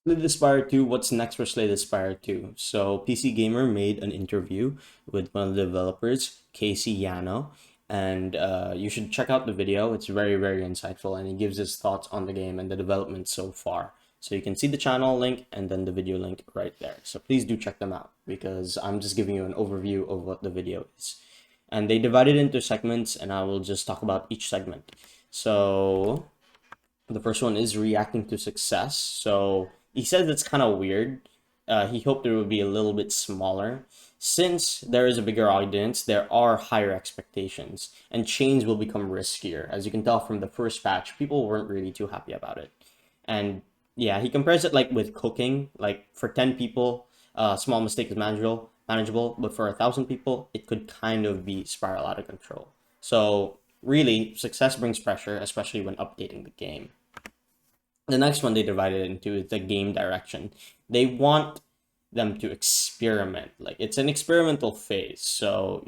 Slay the Spire 2, what's next for Slay the Spire 2? So, PC Gamer made an interview with one of the developers, Casey Yano, and you should check out the video. It's very, very insightful, and he gives his thoughts on the game and the development so far. So you can see the channel link and then the video link right there. So please do check them out because I'm just giving you an overview of what the video is. And they divide it into segments, and I will just talk about each segment. So the first one is reacting to success. So he said it's kind of weird. He hoped it would be a little bit smaller. Since there is a bigger audience, there are higher expectations, and change will become riskier. As you can tell from the first patch, people weren't really too happy about it. And yeah, he compares it like with cooking. Like for 10 people, small mistake is manageable, but for 1,000 people, it could kind of be spiral out of control. So really, success brings pressure, especially when updating the game. The next one they divided into is the game direction. They want them to experiment. Like it's an experimental phase. So,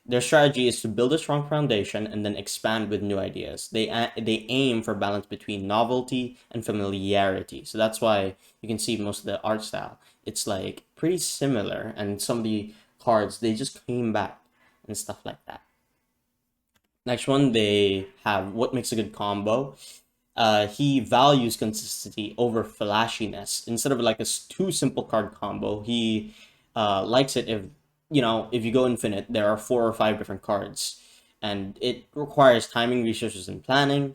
their strategy is to build a strong foundation and then expand with new ideas. They aim for balance between novelty and familiarity. So that's why you can see most of the art style. It's like pretty similar, and some of the cards they just came back and stuff like that. Next one, they have what makes a good combo. He values consistency over flashiness. Instead of like a too simple card combo, he likes it if you go infinite, there are 4 or 5 different cards, and it requires timing, resources, and planning.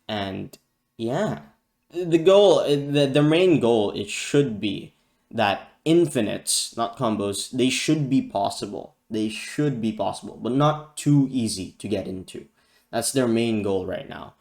And yeah, the main goal, it should be that infinites, not combos, they should be possible. They should be possible, but not too easy to get into. That's their main goal right now.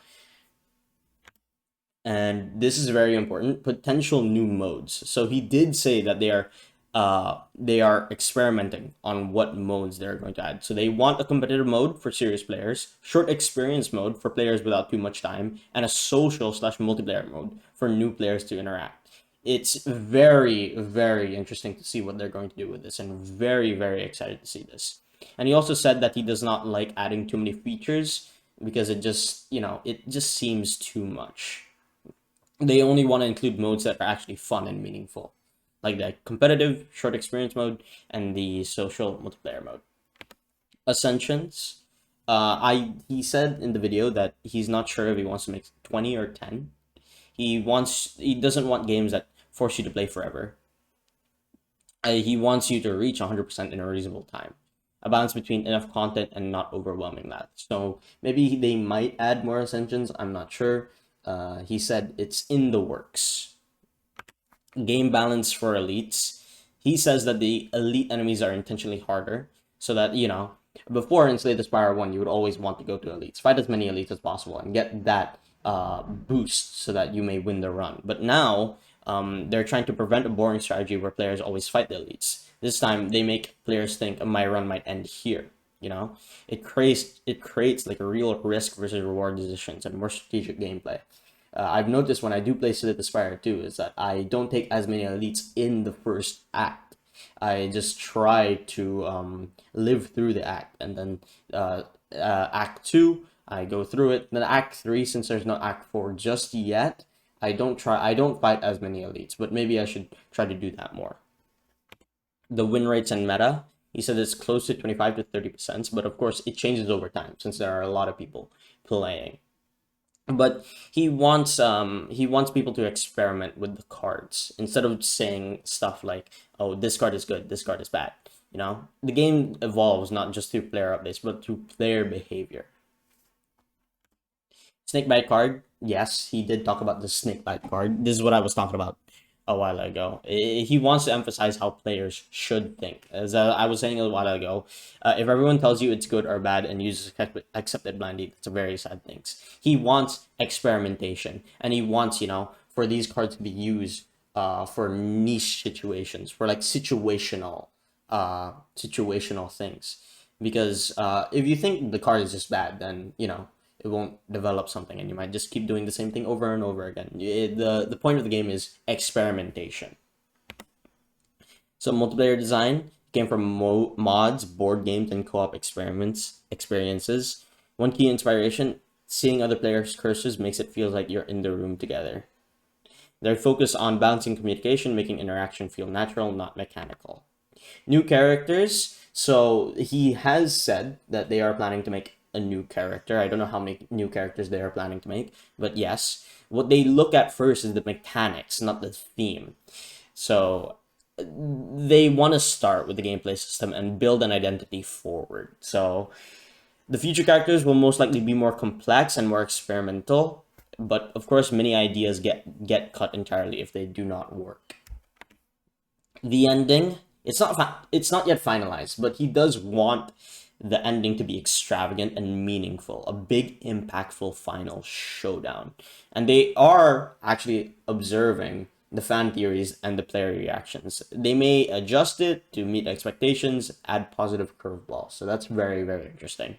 And this is very important, potential new modes. So he did say that they are experimenting on what modes they're going to add. So they want a competitive mode for serious players, short experience mode for players without too much time, and a social/multiplayer mode for new players to interact. It's very, very interesting to see what they're going to do with this, and very, very excited to see this. And he also said that he does not like adding too many features because it just seems too much. They only want to include modes that are actually fun and meaningful, like the competitive short experience mode and the social multiplayer mode. Ascensions. He said in the video that he's not sure if he wants to make 20 or 10. He doesn't want games that force you to play forever. He wants you to reach 100% in a reasonable time. A balance between enough content and not overwhelming that. So maybe they might add more ascensions. I'm not sure. He said it's in the works. Game balance for elites. He says that the elite enemies are intentionally harder, so that before in Slay the Spire 1, you would always want to go to elites, fight as many elites as possible, and get that boost so that you may win the run. But now they're trying to prevent a boring strategy where players always fight the elites. This time they make players think my run might end here. It creates like a real risk versus reward decisions and more strategic gameplay. I've noticed when I do play Slay the Spire 2 is that I don't take as many elites in the first act. I just try to live through the act, and then Act 2, I go through it. Then Act 3, since there's no Act 4 just yet, I don't fight as many elites, but maybe I should try to do that more. The win rates and meta. He said it's close to 25 to 30%, but of course it changes over time since there are a lot of people playing. But he wants people to experiment with the cards instead of saying stuff like, "Oh, this card is good, this card is bad." The game evolves not just through player updates, but through player behavior. Snakebite card. Yes, he did talk about the snakebite card. This is what I was talking about a while ago. He wants to emphasize how players should think. As I was saying a while ago, if everyone tells you it's good or bad and you just accept it blindly, it's a very sad thing. He wants experimentation, and he wants, for these cards to be used for niche situations, for like situational things. Because if you think the card is just bad, then it won't develop something, and you might just keep doing the same thing over and over again. The point of the game is experimentation. So multiplayer design came from mods, board games, and co-op experiences. One key inspiration: seeing other players' curses makes it feel like you're in the room together. They're focused on balancing communication, making interaction feel natural, not mechanical. New characters. So he has said that they are planning to make a new character. I don't know how many new characters they are planning to make, but yes. What they look at first is the mechanics, not the theme. So they want to start with the gameplay system and build an identity forward. So the future characters will most likely be more complex and more experimental, but of course, many ideas get cut entirely if they do not work. The ending, it's not yet finalized, but he does want the ending to be extravagant and meaningful, a big impactful final showdown. And they are actually observing the fan theories and the player reactions. They may adjust it to meet expectations, add positive curveballs. So that's very, very interesting.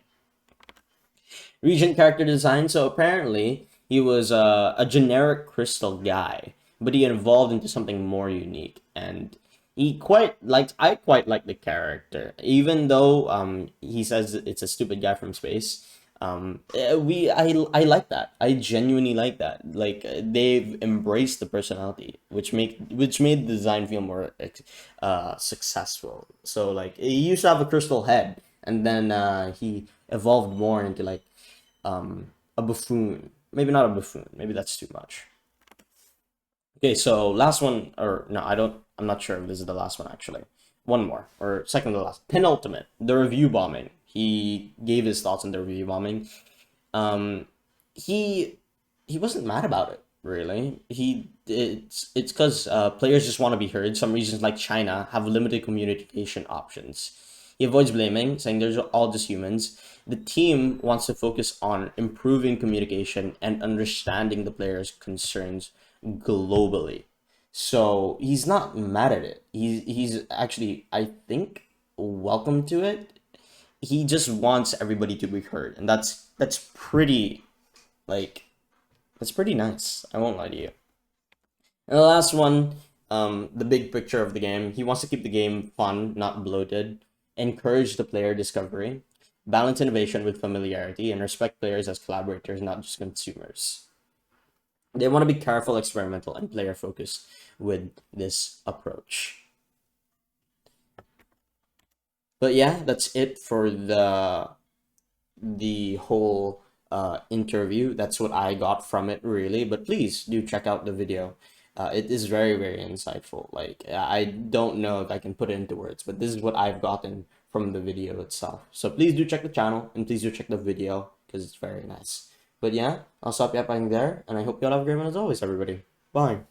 Regent character design. So apparently he was a generic crystal guy, but he evolved into something more unique, and I quite like the character, even though he says it's a stupid guy from space. I like that. I genuinely like that. Like they've embraced the personality, which made the design feel more successful. So like he used to have a crystal head, and then he evolved more into like a buffoon. Maybe not a buffoon. Maybe that's too much. Okay, so last one, or no, I don't. I'm not sure if this is the last one actually. One more, or second to last, penultimate, the review bombing. He gave his thoughts on the review bombing. Um, he he wasn't mad about it really. It's because players just want to be heard. Some regions like China have limited communication options. He avoids blaming, saying they're all just humans. The team wants to focus on improving communication and understanding the players' concerns globally. So he's not mad at it. He's actually, I think, welcome to it. He just wants everybody to be heard, and that's pretty like that's pretty nice. I won't lie to you. And the last one, the big picture of the game. He wants to keep the game fun, not bloated. Encourage the player discovery, balance innovation with familiarity, and respect players as collaborators, not just consumers. They want to be careful, experimental, and player focused with this approach. But yeah, that's it for the whole interview. That's what I got from it, really. But please do check out the video. It is very, very insightful. Like, I don't know if I can put it into words, but this is what I've gotten from the video itself. So please do check the channel and please do check the video because it's very nice. But yeah, I'll stop yapping there, and I hope you all have a great one as always, everybody. Bye.